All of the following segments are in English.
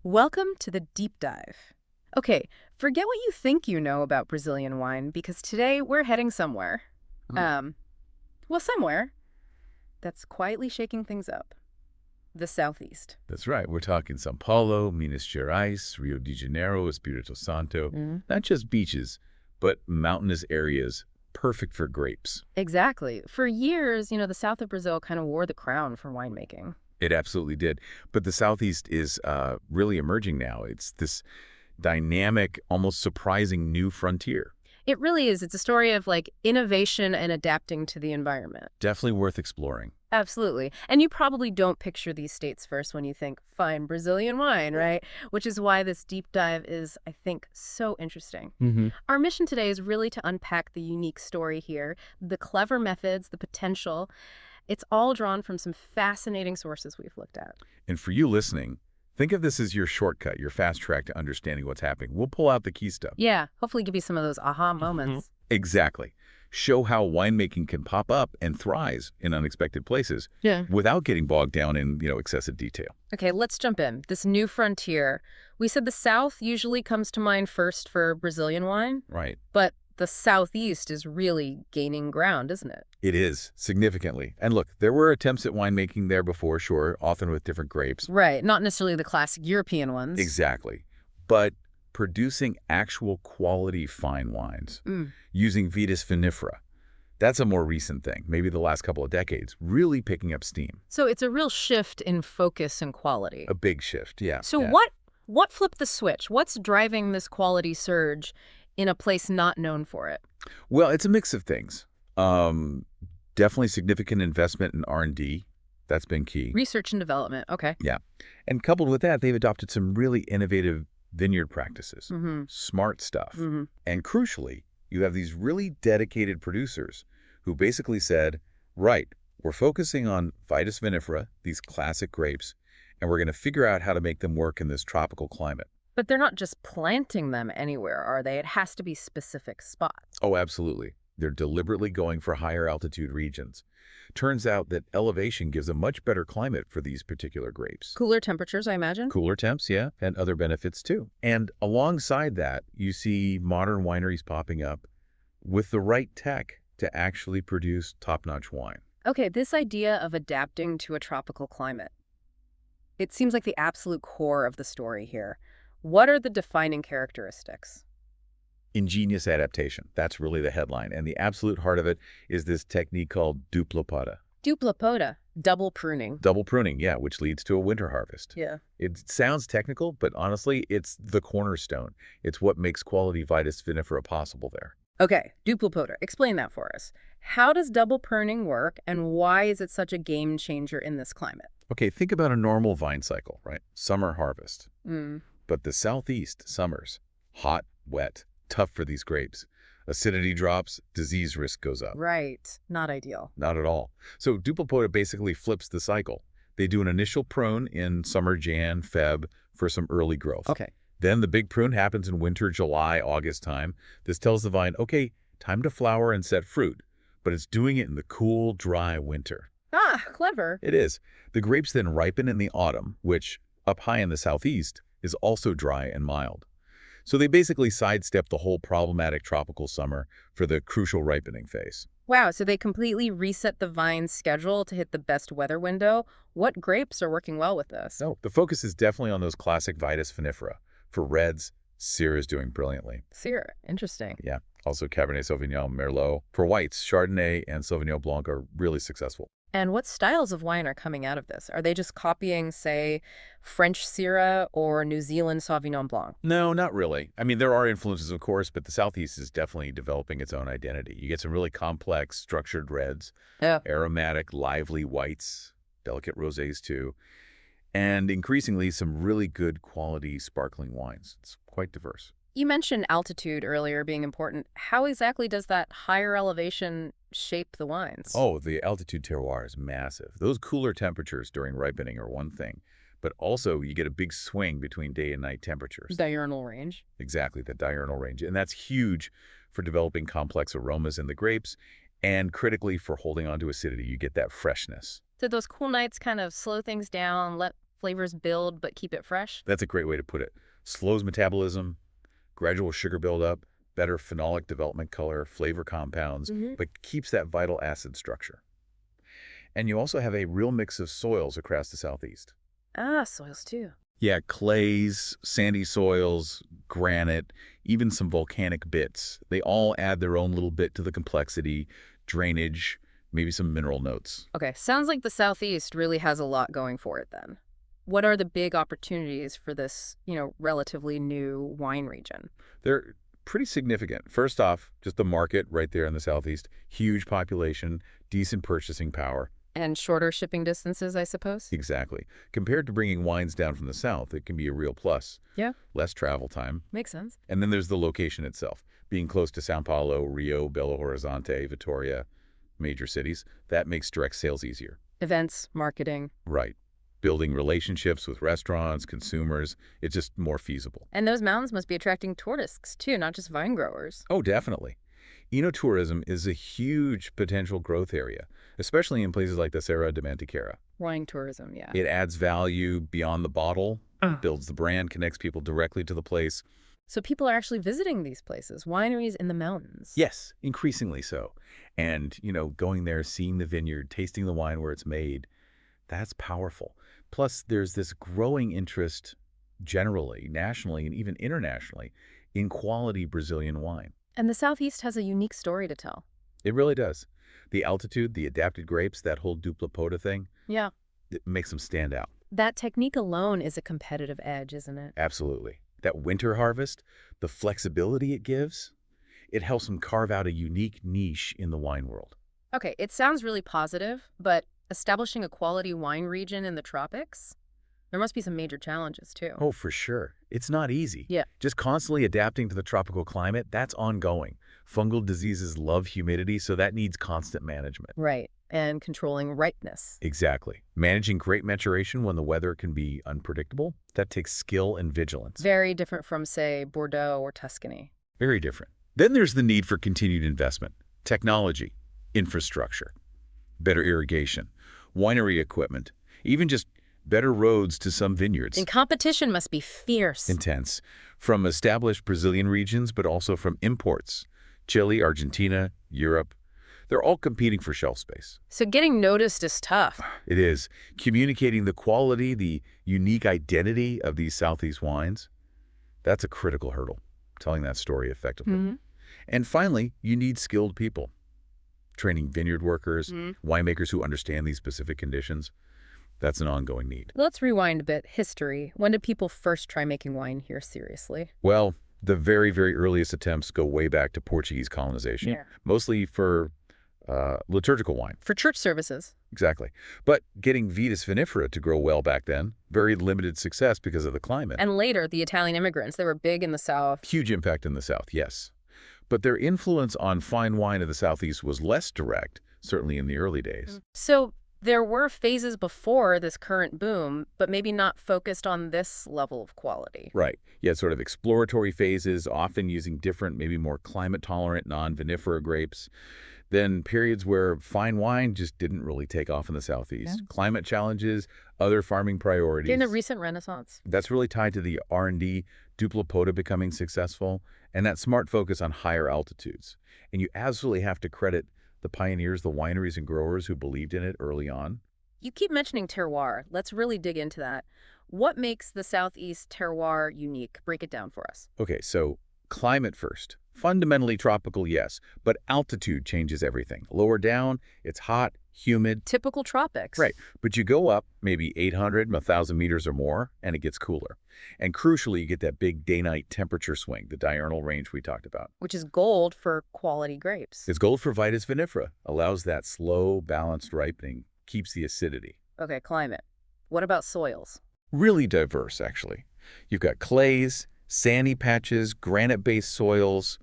Welcome to the deep dive. Okay, forget what you think you know about Brazilian wine because today we're heading somewhere. Hmm. Um, somewhere that's quietly shaking things up. The Southeast. That's right. We're talking São Paulo, Minas Gerais, Rio de Janeiro, Espírito Santo. Mm. Not just beaches, but mountainous areas perfect for grapes. Exactly. For years, the south of Brazil kind of wore the crown for winemaking. It absolutely did. But the Southeast is really emerging now. It's this dynamic, almost surprising new frontier. It really is. It's a story of innovation and adapting to the environment. Definitely worth exploring. Absolutely. And you probably don't picture these states first when you think fine Brazilian wine, right? Which is why this deep dive is, I think, so interesting. Mm-hmm. Our mission today is really to unpack the unique story here, the clever methods, the potential. It's all drawn from some fascinating sources we've looked at. And for you listening, think of this as your shortcut, your fast track to understanding what's happening. We'll pull out the key stuff. Yeah, hopefully give you some of those aha moments. Exactly. Show how winemaking can pop up and thrive in unexpected places Yeah. without getting bogged down in, excessive detail. Okay, let's jump in. This new frontier. We said the South usually comes to mind first for Brazilian wine, Right. but the Southeast is really gaining ground, isn't it? It is, significantly. And look, there were attempts at winemaking there before, sure, often with different grapes. Right, not necessarily the classic European ones. Exactly. But producing actual quality fine wines Mm. using Vitis vinifera, that's a more recent thing, maybe the last couple of decades, really picking up steam. So it's a real shift in focus and quality. A big shift, yeah. So yeah. what flipped the switch? What's driving this quality surge in a place not known for it? Well, it's a mix of things. Definitely significant investment in R&D. That's been key. Research and development. Okay. Yeah. And coupled with that, they've adopted some really innovative vineyard practices, Mm-hmm. smart stuff. Mm-hmm. And crucially, you have these really dedicated producers who basically said, right, we're focusing on Vitis vinifera, these classic grapes, and we're going to figure out how to make them work in this tropical climate. But they're not just planting them anywhere, are they? It has to be specific spots. Oh, absolutely. They're deliberately going for higher altitude regions. Turns out that elevation gives a much better climate for these particular grapes. Cooler temperatures, I imagine? Cooler temps, yeah, and other benefits too. And alongside that, you see modern wineries popping up with the right tech to actually produce top-notch wine. Okay, this idea of adapting to a tropical climate. It seems like the absolute core of the story here. What are the defining characteristics? Ingenious adaptation. That's really the headline. And the absolute heart of it is this technique called Dupla Poda. Dupla Poda, double pruning. Double pruning, yeah, which leads to a winter harvest. Yeah. It sounds technical, but honestly, it's the cornerstone. It's what makes quality Vitis vinifera possible there. Okay, Dupla Poda. Explain that for us. How does double pruning work, and why is it such a game changer in this climate? Okay, think about a normal vine cycle, right? Summer harvest. Mm. But the Southeast summers, hot, wet, tough for these grapes. Acidity drops, disease risk goes up. Right. Not ideal. Not at all. So Dupla Poda basically flips the cycle. They do an initial prune in summer, Jan, Feb for some early growth. Okay. Then the big prune happens in winter, July, August time. This tells the vine, okay, time to flower and set fruit. But it's doing it in the cool, dry winter. Ah, clever. It is. The grapes then ripen in the autumn, which, up high in the Southeast, is also dry and mild. So they basically sidestep the whole problematic tropical summer for the crucial ripening phase. Wow, so they completely reset the vine's schedule to hit the best weather window. What grapes are working well with this? So the focus is definitely on those classic Vitis vinifera. For reds, Syrah is doing brilliantly. Syrah, interesting. Yeah, also Cabernet Sauvignon, Merlot. For whites, Chardonnay and Sauvignon Blanc are really successful. And what styles of wine are coming out of this? Are they just copying, say, French Syrah or New Zealand Sauvignon Blanc? No, not really. I mean, there are influences, of course, but the Southeast is definitely developing its own identity. You get some really complex, structured reds, Yeah. aromatic, lively whites, delicate rosés too, and increasingly some really good quality sparkling wines. It's quite diverse. You mentioned altitude earlier being important. How exactly does that higher elevation shape the wines? Oh, the altitude terroir is massive. Those cooler temperatures during ripening are one thing, but also you get a big swing between day and night temperatures. Diurnal range. Exactly, the diurnal range. And that's huge for developing complex aromas in the grapes and critically for holding on to acidity. You get that freshness. Did those cool nights kind of slow things down, let flavors build but keep it fresh? That's a great way to put it. Slows metabolism, gradual sugar buildup, better phenolic development color, flavor compounds, but keeps that vital acid structure. And you also have a real mix of soils across the Southeast. Ah, soils too. Yeah, clays, sandy soils, granite, even some volcanic bits. They all add their own little bit to the complexity, drainage, maybe some mineral notes. Okay, sounds like the Southeast really has a lot going for it then. What are the big opportunities for this, relatively new wine region? They're pretty significant. First off, just the market right there in the Southeast. Huge population, decent purchasing power. And shorter shipping distances, I suppose? Exactly. Compared to bringing wines down from the South, it can be a real plus. Yeah. Less travel time. Makes sense. And then there's the location itself. Being close to São Paulo, Rio, Belo Horizonte, Vitoria, major cities, that makes direct sales easier. Events, marketing. Right. Building relationships with restaurants, consumers, it's just more feasible. And those mountains must be attracting tourists too, not just vine growers. Oh, definitely. Enotourism is a huge potential growth area, especially in places like the Serra da Mantiqueira. Wine tourism, yeah. It adds value beyond the bottle, builds the brand, connects people directly to the place. So people are actually visiting these places, wineries in the mountains. Yes, increasingly so. And, going there, seeing the vineyard, tasting the wine where it's made, that's powerful. Plus, there's this growing interest generally, nationally, and even internationally in quality Brazilian wine. And the Southeast has a unique story to tell. It really does. The altitude, the adapted grapes, that whole Dupla Poda thing, Yeah. it makes them stand out. That technique alone is a competitive edge, isn't it? Absolutely. That winter harvest, the flexibility it gives, it helps them carve out a unique niche in the wine world. Okay, it sounds really positive, but establishing a quality wine region in the tropics, there must be some major challenges too. Oh, for sure. It's not easy. Yeah. Just constantly adapting to the tropical climate, that's ongoing. Fungal diseases love humidity, so that needs constant management. Right, and controlling ripeness. Exactly. Managing grape maturation when the weather can be unpredictable, that takes skill and vigilance. Very different from, say, Bordeaux or Tuscany. Very different. Then there's the need for continued investment, technology, infrastructure, better irrigation, winery equipment, even just better roads to some vineyards. And competition must be fierce. Intense. From established Brazilian regions, but also from imports. Chile, Argentina, Europe. They're all competing for shelf space. So getting noticed is tough. It is. Communicating the quality, the unique identity of these Southeast wines, that's a critical hurdle, telling that story effectively. And finally, you need skilled people. Training vineyard workers, winemakers who understand these specific conditions. That's an ongoing need. Let's rewind a bit. History. When did people first try making wine here seriously? Well, the very, very earliest attempts go way back to Portuguese colonization, mostly for liturgical wine. For church services. Exactly. But getting Vitis vinifera to grow well back then, very limited success because of the climate. And later, the Italian immigrants, they were big in the South. Huge impact in the South, yes. But their influence on fine wine of the Southeast was less direct, certainly in the early days. So there were phases before this current boom, but maybe not focused on this level of quality. Right. You had sort of exploratory phases, often using different, maybe more climate-tolerant, non-vinifera grapes. Then periods where fine wine just didn't really take off in the Southeast. Climate challenges, other farming priorities. In the recent renaissance. That's really tied to the R&D, Dupla Poda becoming successful, and that smart focus on higher altitudes. And you absolutely have to credit the pioneers, the wineries and growers who believed in it early on. You keep mentioning terroir. Let's really dig into that. What makes the Southeast terroir unique? Break it down for us. Okay, so climate first. Fundamentally tropical, yes, but altitude changes everything. Lower down, it's hot, humid. Typical tropics. Right, but you go up maybe 800, 1,000 meters or more, and it gets cooler. And crucially, you get that big day-night temperature swing, the diurnal range we talked about. Which is gold for quality grapes. It's gold for Vitis vinifera, allows that slow, balanced ripening, keeps the acidity. Okay, climate. What about soils? Really diverse, actually. You've got clays, sandy patches, granite-based soils,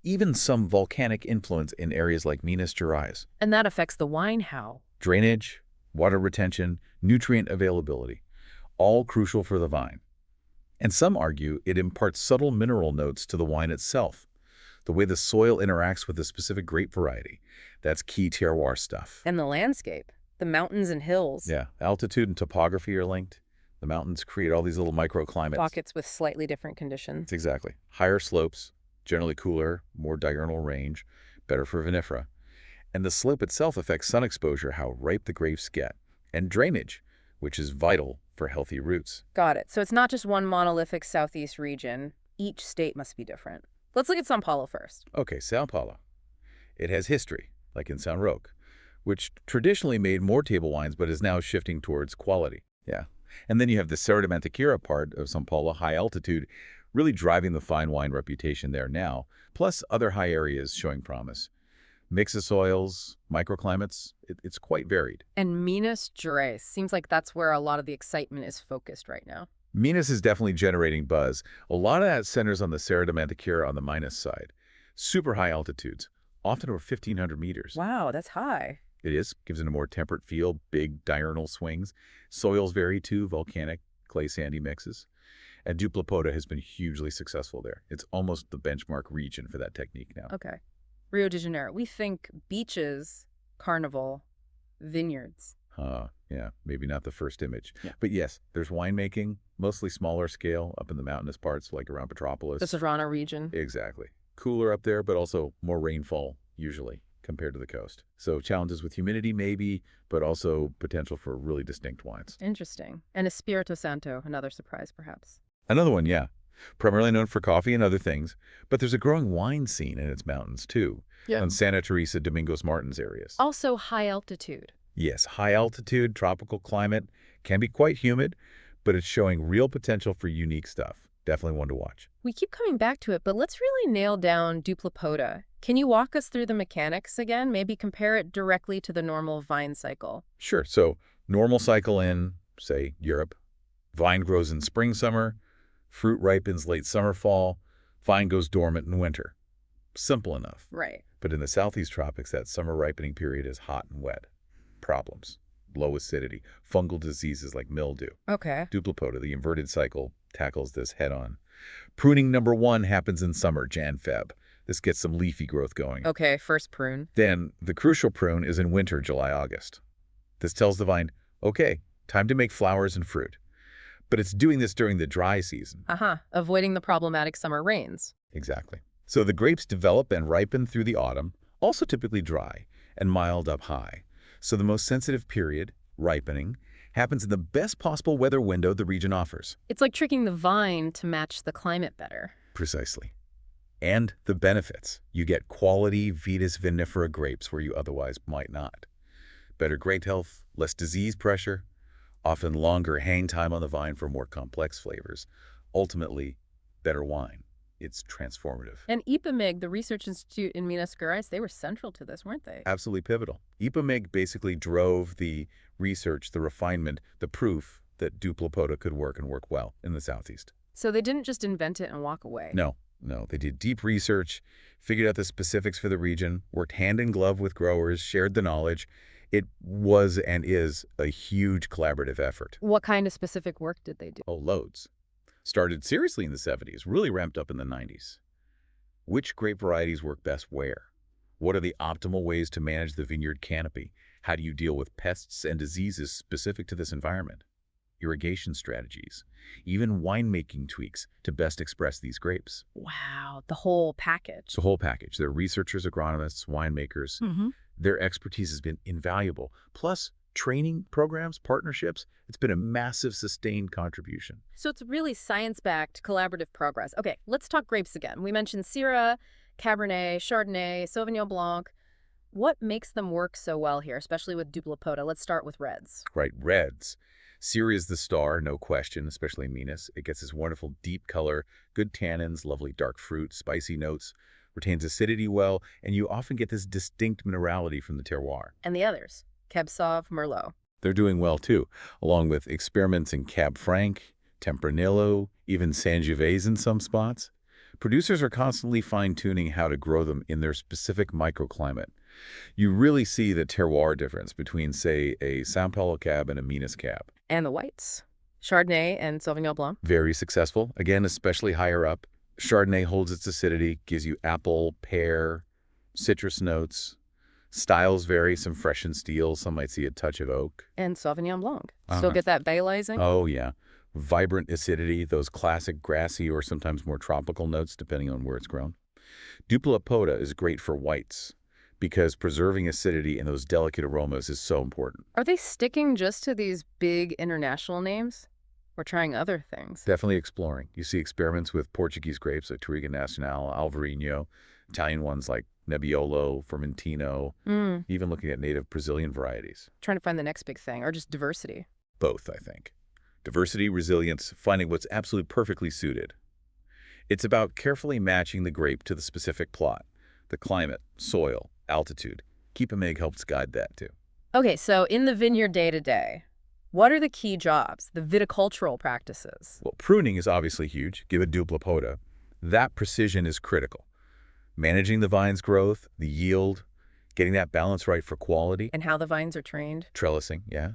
even some volcanic influence in areas like Minas Gerais. And that affects the wine how? Drainage, water retention, nutrient availability, all crucial for the vine. And some argue it imparts subtle mineral notes to the wine itself. The way the soil interacts with a specific grape variety, that's key terroir stuff. And the landscape, the mountains and hills. Yeah, altitude and topography are linked. The mountains create all these little microclimates. Pockets with slightly different conditions. Exactly. Higher slopes, generally cooler, more diurnal range, better for vinifera. And the slope itself affects sun exposure, how ripe the grapes get, and drainage, which is vital for healthy roots. Got it. So it's not just one monolithic southeast region. Each state must be different. Let's look at São Paulo first. Okay, São Paulo. It has history, like in São Roque, which traditionally made more table wines but is now shifting towards quality. Yeah. And then you have the Serra da Mantiqueira part of São Paulo, high altitude, really driving the fine wine reputation there now, plus other high areas showing promise. Mix of soils, microclimates, it's quite varied. And Minas Gerais seems like that's where a lot of the excitement is focused right now. Minas is definitely generating buzz. A lot of that centers on the Serra da Mantiqueira on the Minas side. Super high altitudes, often over 1,500 meters. Wow, that's high. It is. Gives it a more temperate feel, big diurnal swings. Soils vary too, volcanic, clay sandy mixes. And Dupla Poda has been hugely successful there. It's almost the benchmark region for that technique now. Okay. Rio de Janeiro. We think beaches, carnival, vineyards. Yeah, maybe not the first image. Yeah. But yes, there's winemaking, mostly smaller scale up in the mountainous parts like around Petropolis. The Serrano region. Exactly. Cooler up there, but also more rainfall usually compared to the coast. So challenges with humidity maybe, but also potential for really distinct wines. Interesting. And Espírito Santo, another surprise perhaps. Another one, yeah. Primarily known for coffee and other things, but there's a growing wine scene in its mountains too. Yeah. On Santa Teresa, Domingos Martins areas. Also high altitude. Yes, high altitude, tropical climate, can be quite humid, but it's showing real potential for unique stuff. Definitely one to watch. We keep coming back to it, but let's really nail down Dupla Poda. Can you walk us through the mechanics again? Maybe compare it directly to the normal vine cycle. Sure. So normal cycle in, say, Europe. Vine grows in spring, summer. Fruit ripens late summer, fall. Vine goes dormant in winter. Simple enough. Right. But in the southeast tropics, that summer ripening period is hot and wet. Problems. Low acidity. Fungal diseases like mildew. Okay. Dupla Poda, the inverted cycle, tackles this head-on. Pruning number 1 happens in summer, Jan-Feb. This gets some leafy growth going. Okay, first prune. Then the crucial prune is in winter, July-August. This tells the vine, okay, time to make flowers and fruit. But it's doing this during the dry season. Avoiding the problematic summer rains. Exactly. So the grapes develop and ripen through the autumn, also typically dry and mild up high. So the most sensitive period, ripening, happens in the best possible weather window the region offers. It's like tricking the vine to match the climate better. Precisely. And the benefits. You get quality Vitis vinifera grapes where you otherwise might not. Better grape health, less disease pressure, often longer hang time on the vine for more complex flavors. Ultimately, better wine. It's transformative. And EPAMIG, the research institute in Minas Gerais, they were central to this, weren't they? Absolutely pivotal. EPAMIG basically drove the research, the refinement, the proof that Dupla Poda could work and work well in the southeast. So they didn't just invent it and walk away. No. They did deep research, figured out the specifics for the region, worked hand in glove with growers, shared the knowledge. It was and is a huge collaborative effort. What kind of specific work did they do? Oh, loads. Started seriously in the 70s, really ramped up in the 90s. Which grape varieties work best where? What are the optimal ways to manage the vineyard canopy? How do you deal with pests and diseases specific to this environment? Irrigation strategies, even winemaking tweaks to best express these grapes. Wow, the whole package. It's the whole package. They're researchers, agronomists, winemakers. Their expertise has been invaluable. Plus, training programs, partnerships, it's been a massive sustained contribution. So it's really science-backed, collaborative progress. Okay, let's talk grapes again. We mentioned Syrah, Cabernet, Chardonnay, Sauvignon Blanc. What makes them work so well here, especially with Dupla Poda? Let's start with reds. Right, reds. Syrah is the star, no question, especially in Minas. It gets this wonderful deep color, good tannins, lovely dark fruit, spicy notes, retains acidity well, and you often get this distinct minerality from the terroir. And the others, Cab Sauv, Merlot. They're doing well too, along with experiments in Cab Franc, Tempranillo, even Sangiovese in some spots. Producers are constantly fine-tuning how to grow them in their specific microclimate. You really see the terroir difference between, say, a São Paulo Cab and a Minas Cab. And the whites, Chardonnay and Sauvignon Blanc. Very successful, again, especially higher up. Chardonnay holds its acidity, gives you apple, pear, citrus notes. Styles vary, some fresh and steel, some might see a touch of oak. And Sauvignon Blanc. Still get that bailizing? Oh, yeah. vibrant acidity, those classic grassy or sometimes more tropical notes depending on where it's grown. Dupla Poda is great for whites because preserving acidity and those delicate aromas is so important. Are they sticking just to these big international names? Or trying other things? Definitely exploring. You see experiments with Portuguese grapes like Touriga Nacional, Alvarinho, Italian ones like Nebbiolo, Fermentino, even looking at native Brazilian varieties. Trying to find the next big thing, or just diversity. Both, I think. Diversity, resilience, finding what's absolutely perfectly suited. It's about carefully matching the grape to the specific plot, the climate, soil, altitude. EPAMIG helps guide that too. Okay, so in the vineyard day-to-day, what are the key jobs, the viticultural practices? Well, pruning is obviously huge. Give a Dupla Poda. That precision is critical. Managing the vine's growth, the yield, getting that balance right for quality. And how the vines are trained? Trellising, yeah.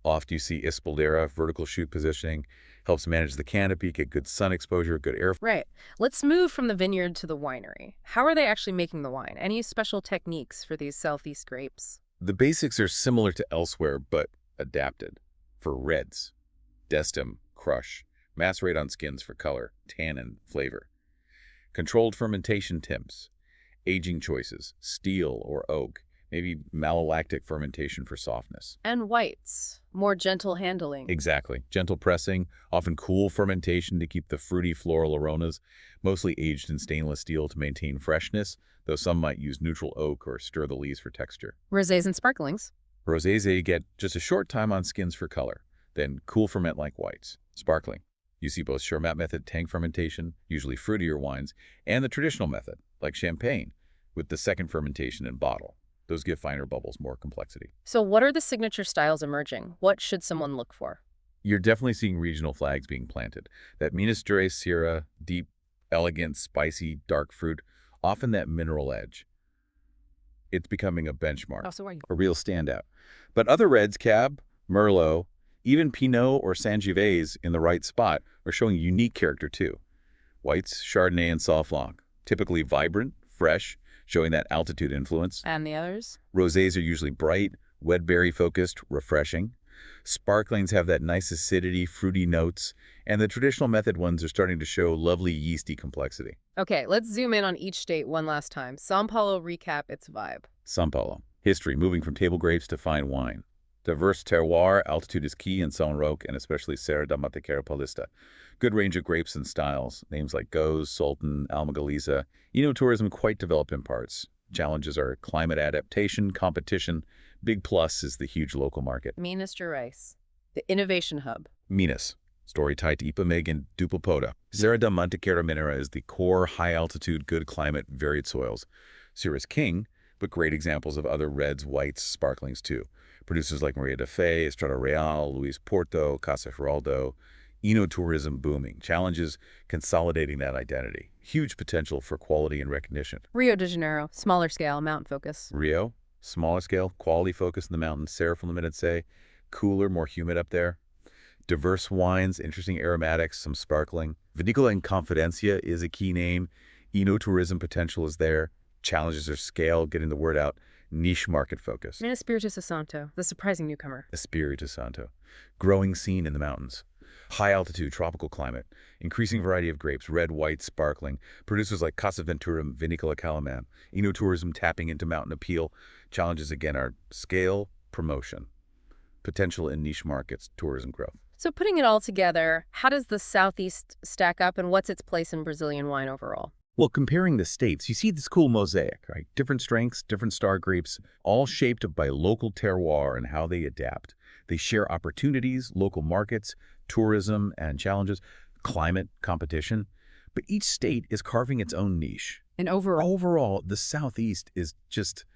Oft you see espaldera, vertical shoot positioning, helps manage the canopy, get good sun exposure, good air. Right. Let's move from the vineyard to the winery. How are they actually making the wine? Any special techniques for these Southeast grapes? The basics are similar to elsewhere, but adapted. For reds, destim, crush, macerate on skins for color, tannin, flavor. Controlled fermentation temps, aging choices, steel or oak, maybe malolactic fermentation for softness. And whites, more gentle handling. Exactly. Gentle pressing, often cool fermentation to keep the fruity floral aromas, mostly aged in stainless steel to maintain freshness, though some might use neutral oak or stir the leaves for texture. Rosés and sparklings. Rosés get just a short time on skins for color, then cool ferment like whites. Sparkling. You see both Shermat method tank fermentation, usually fruitier wines, and the traditional method, like champagne, with the second fermentation in bottle. Those give finer bubbles more complexity. So what are the signature styles emerging? What should someone look for? You're definitely seeing regional flags being planted. That Minas Gerais Syrah, deep, elegant, spicy, dark fruit, often that mineral edge. It's becoming a benchmark, a real standout. But other reds, Cab, Merlot, even Pinot or Sangiovese in the right spot are showing unique character too. Whites, Chardonnay, and Sauvignon, typically vibrant, fresh, showing that altitude influence. And the others? Rosés are usually bright, wet berry-focused, refreshing. Sparklings have that nice acidity, fruity notes, and the traditional method ones are starting to show lovely yeasty complexity. Okay, let's zoom in on each state one last time. São Paulo, recap its vibe. São Paulo. History, moving from table grapes to fine wine. Diverse terroir, altitude is key in São Roque and especially Serra da Mantiqueira Paulista. Good range of grapes and styles, names like Goes, Sultan, Almagaliza. Eno-tourism quite developed in parts. Challenges are climate adaptation, competition. Big plus is the huge local market. Minas Gerais, the innovation hub. Minas, story tied to EPAMIG and Dupla Poda. Serra da Mantiqueira Minera is the core, high-altitude, good climate, varied soils. Syrah's king, but great examples of other reds, whites, sparklings too. Producers like Maria de Fe, Estrada Real, Luis Porto, Casa Geraldo. Eno-tourism booming. Challenges consolidating that identity. Huge potential for quality and recognition. Rio de Janeiro, smaller scale, mountain focus. Rio, smaller scale, quality focus in the mountains. Serra from Limited say, cooler, more humid up there. Diverse wines, interesting aromatics, some sparkling. Vinícola and Confidencia is a key name. Eno-tourism potential is there. Challenges are scale, getting the word out. Niche market focus. And Espírito Santo, the surprising newcomer. Espírito Santo. Growing scene in the mountains. High altitude, tropical climate. Increasing variety of grapes, red, white, sparkling. Producers like Casa Ventura, Vinícola Calaman. Eno-tourism tapping into mountain appeal. Challenges again are scale, promotion. Potential in niche markets, tourism growth. So putting it all together, how does the Southeast stack up and what's its place in Brazilian wine overall? Well, comparing the states, you see this cool mosaic, right? Different strengths, different star grapes, all shaped by local terroir and how they adapt. They share opportunities, local markets, tourism and challenges, climate, competition. But each state is carving its own niche. And overall, the Southeast is just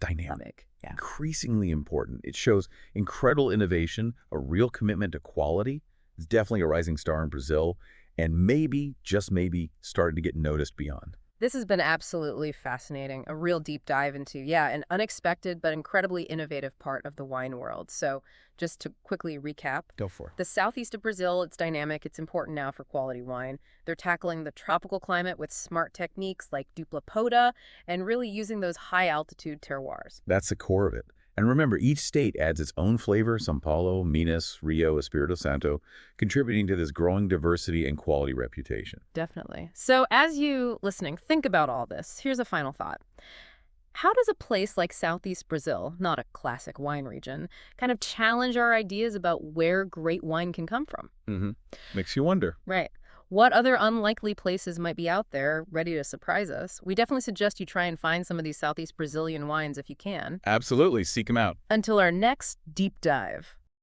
dynamic, increasingly important. It shows incredible innovation, a real commitment to quality. It's definitely a rising star in Brazil. And maybe, just maybe, starting to get noticed beyond. This has been absolutely fascinating, a real deep dive into, an unexpected but incredibly innovative part of the wine world. So just to quickly recap. Go for it. The southeast of Brazil, it's dynamic, it's important now for quality wine. They're tackling the tropical climate with smart techniques like Dupla Poda and really using those high-altitude terroirs. That's the core of it. And remember, each state adds its own flavor: São Paulo, Minas, Rio, Espírito Santo, contributing to this growing diversity and quality reputation. Definitely. So as you listening, think about all this. Here's a final thought. How does a place like Southeast Brazil, not a classic wine region, kind of challenge our ideas about where great wine can come from? Makes you wonder. Right. What other unlikely places might be out there ready to surprise us? We definitely suggest you try and find some of these Southeast Brazilian wines if you can. Absolutely. Seek them out. Until our next deep dive.